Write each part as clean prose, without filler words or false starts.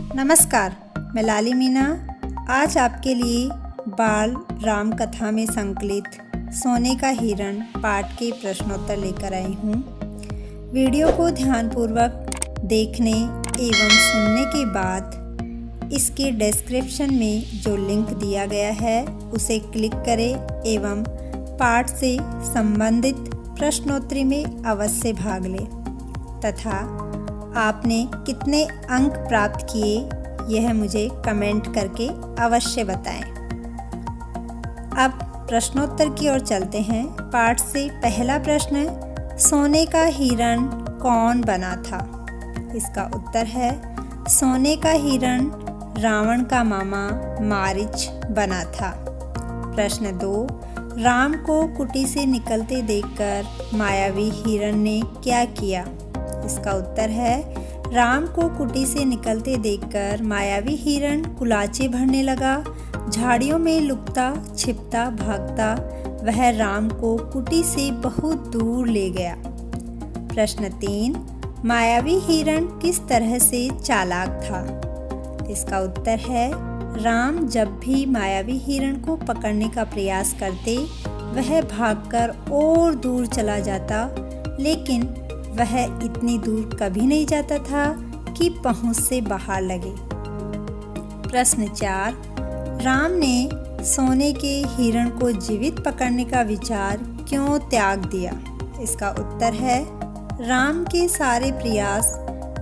नमस्कार, मैं लाली मीना आज आपके लिए बाल राम कथा में संकलित सोने का हिरण पाठ के प्रश्नोत्तर लेकर आई हूँ। वीडियो को ध्यानपूर्वक देखने एवं सुनने के बाद इसके डिस्क्रिप्शन में जो लिंक दिया गया है उसे क्लिक करें एवं पाठ से संबंधित प्रश्नोत्तरी में अवश्य भाग लें तथा आपने कितने अंक प्राप्त किए यह मुझे कमेंट करके अवश्य बताएं। अब प्रश्नोत्तर की ओर चलते हैं। पाठ से पहला प्रश्न है, सोने का हिरण कौन बना था? इसका उत्तर है सोने का हिरण रावण का मामा मारीच बना था। प्रश्न 2, राम को कुटी से निकलते देखकर मायावी हिरण ने क्या किया? इसका उत्तर है राम को कुटी से निकलते देखकर मायावी हिरण कुलाचे भरने लगा। झाड़ियों में लुकता छिपता भागता वह राम को कुटी से बहुत दूर ले गया। प्रश्न 3, मायावी हिरण किस तरह से चालाक था? इसका उत्तर है राम जब भी मायावी हिरण को पकड़ने का प्रयास करते वह भागकर और दूर चला जाता, लेकिन वह इतनी दूर कभी नहीं जाता था कि पहुंच से बाहर लगे। प्रश्न 4, राम ने सोने के हिरण को जीवित पकड़ने का विचार क्यों त्याग दिया? इसका उत्तर है राम के सारे प्रयास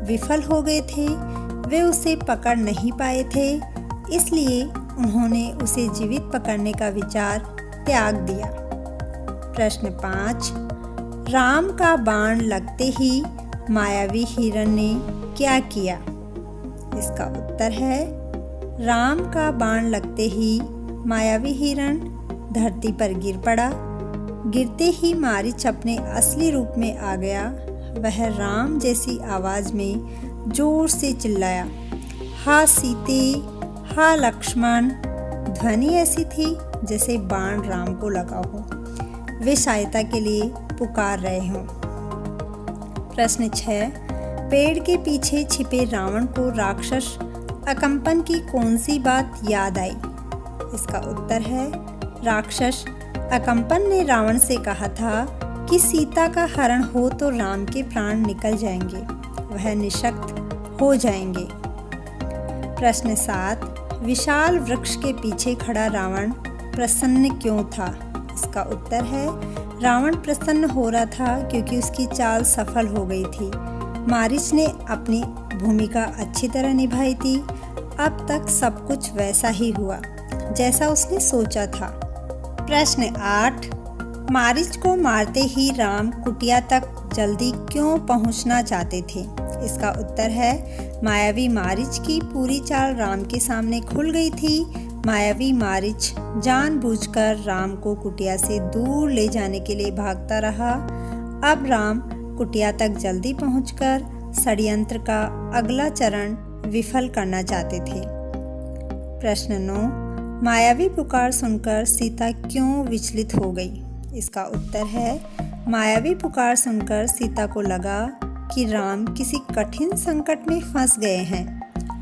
विफल हो गए थे, वे उसे पकड़ नहीं पाए थे, इसलिए उन्होंने उसे जीवित पकड़ने का विचार त्याग दिया। प्रश्न 5, राम का बाण लगते ही मायावी हिरण ने क्या किया? इसका उत्तर है राम का बाण लगते ही मायावी हिरण धरती पर गिर पड़ा। गिरते ही मारीच अपने असली रूप में आ गया। वह राम जैसी आवाज में जोर से चिल्लाया, हा सीते, हा लक्ष्मण। ध्वनि ऐसी थी जैसे बाण राम को लगा हो, वे सहायता के लिए पुकार रहे हों। प्रश्न 6, पेड़ के पीछे छिपे रावण को राक्षस अकम्पन की कौन सी बात याद आई? इसका उत्तर है राक्षस अकम्पन ने रावण से कहा था कि सीता का हरण हो तो राम के प्राण निकल जाएंगे, वह निशक्त हो जाएंगे। प्रश्न 7, विशाल वृक्ष के पीछे खड़ा रावण प्रसन्न क्यों था? इसका उत्तर है रावण प्रसन्न हो रहा था क्योंकि उसकी चाल सफल हो गई थी। मारीच ने अपनी भूमिका अच्छी तरह निभाई थी। अब तक सब कुछ वैसा ही हुआ जैसा उसने सोचा था। प्रश्न 8, मारीच को मारते ही राम कुटिया तक जल्दी क्यों पहुंचना चाहते थे? इसका उत्तर है मायावी मारीच की पूरी चाल राम के सामने खुल गई थी। मायावी मारीच जानबूझकर राम को कुटिया से दूर ले जाने के लिए भागता रहा। अब राम कुटिया तक जल्दी पहुंचकर षड्यंत्र का अगला चरण विफल करना चाहते थे। प्रश्न 9, मायावी पुकार सुनकर सीता क्यों विचलित हो गई? इसका उत्तर है मायावी पुकार सुनकर सीता को लगा कि राम किसी कठिन संकट में फंस गए हैं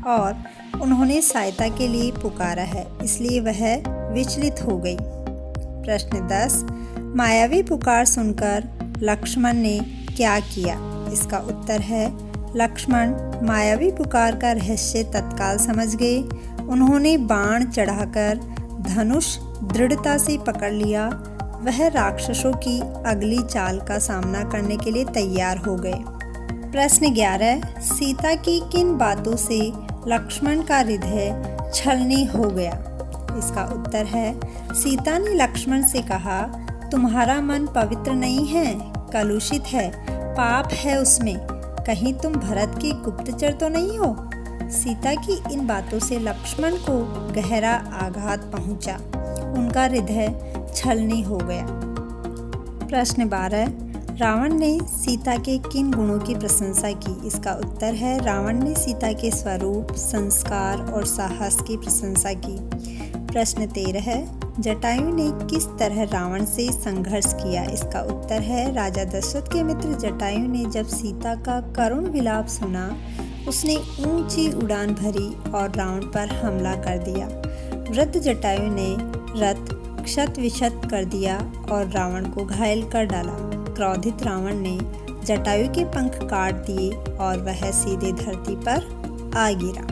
और उन्होंने सहायता के लिए पुकारा है, इसलिए वह विचलित हो गई। प्रश्न 10, मायावी पुकार सुनकर लक्ष्मण ने क्या किया? इसका उत्तर है लक्ष्मण मायावी पुकार का रहस्य तत्काल समझ गए। उन्होंने बाण चढ़ाकर धनुष दृढ़ता से पकड़ लिया। वह राक्षसों की अगली चाल का सामना करने के लिए तैयार हो गए। प्रश्न 11, सीता की किन बातों से लक्ष्मण का हृदय छलनी हो गया? इसका उत्तर है सीता ने लक्ष्मण से कहा, तुम्हारा मन पवित्र नहीं है, कलुषित है, पाप है उसमें, कहीं तुम भरत के गुप्तचर तो नहीं हो? सीता की इन बातों से लक्ष्मण को गहरा आघात पहुंचा, उनका हृदय छलनी हो गया। प्रश्न 12, रावण ने सीता के किन गुणों की प्रशंसा की? इसका उत्तर है रावण ने सीता के स्वरूप, संस्कार और साहस की प्रशंसा की। प्रश्न 13, जटायु ने किस तरह रावण से संघर्ष किया? इसका उत्तर है राजा दशरथ के मित्र जटायु ने जब सीता का करुण विलाप सुना उसने ऊंची उड़ान भरी और रावण पर हमला कर दिया। वृद्ध जटायु ने रथ क्षत विक्षत कर दिया और रावण को घायल कर डाला। क्रोधित रावण ने जटायु के पंख काट दिए और वह सीधे धरती पर आ गिरा।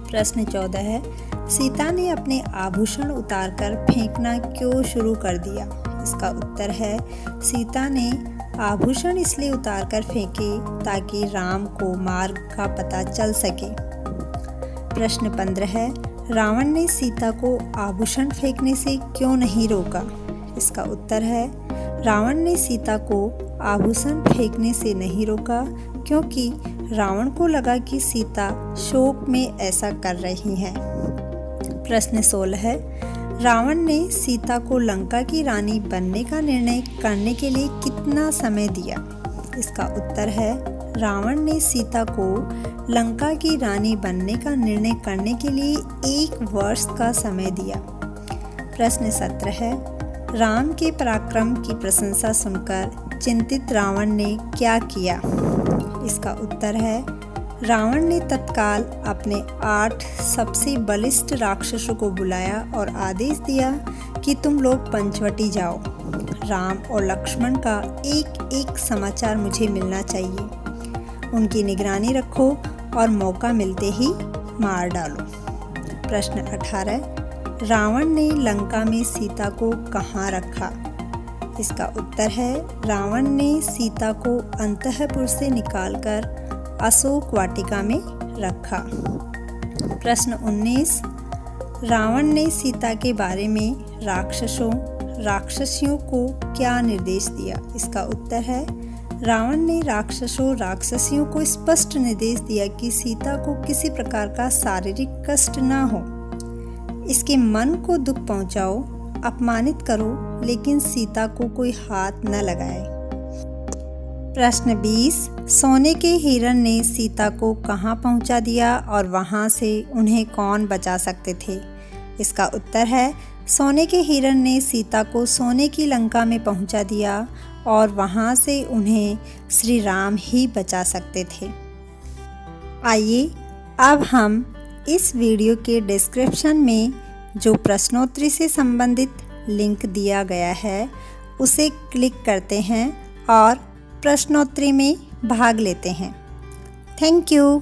प्रश्न 14 है, सीता ने अपने आभूषण उतारकर फेंकना क्यों शुरू कर दिया? इसका उत्तर है, सीता ने आभूषण इसलिए उतारकर फेंके ताकि राम को मार्ग का पता चल सके। प्रश्न 15 है, रावण ने सीता को आभूषण फेंकने से क्यों नहीं रोका? इसका उत्तर है, रावण ने सीता को आभूषण फेंकने से नहीं रोका क्योंकि रावण को लगा कि सीता शोक में ऐसा कर रही है। प्रश्न 16 है, रावण ने सीता को लंका की रानी बनने का निर्णय करने के लिए कितना समय दिया? इसका उत्तर है, रावण ने सीता को लंका की रानी बनने का निर्णय करने के लिए 1 वर्ष का समय दिया। प्रश्न 17 है, राम के पराक्रम की प्रशंसा सुनकर चिंतित रावण ने क्या किया? इसका उत्तर है, रावण ने तत्काल अपने 8 सबसे बलिष्ठ राक्षसों को बुलाया और आदेश दिया कि तुम लोग पंचवटी जाओ। राम और लक्ष्मण का एक समाचार मुझे मिलना चाहिए। उनकी निगरानी रखो और मौका मिलते ही मार डालो। प्रश्न 18, रावण ने लंका में सीता को कहाँ रखा? इसका उत्तर है, रावण ने सीता को अंतःपुर से निकालकर अशोक वाटिका में रखा। प्रश्न 19, रावण ने सीता के बारे में राक्षसियों को क्या निर्देश दिया? इसका उत्तर है, रावण ने राक्षसियों को स्पष्ट निर्देश दिया कि सीता को किसी प्रकार का शारीरिक कष्ट न हो। इसके मन को दुख पहुंचाओ, अपमानित करो, लेकिन सीता को कोई हाथ न लगाए। प्रश्न 20, सोने के हिरण ने सीता को कहाँ पहुँचा दिया और वहाँ से उन्हें कौन बचा सकते थे? इसका उत्तर है, सोने के हिरण ने सीता को सोने की लंका में पहुँचा दिया और वहाँ से उन्हें श्री राम ही बचा सकते थे। आइए अब हम इस वीडियो के डिस्क्रिप्शन में जो प्रश्नोत्तरी से संबंधित लिंक दिया गया है उसे क्लिक करते हैं और प्रश्नोत्तरी में भाग लेते हैं। Thank you.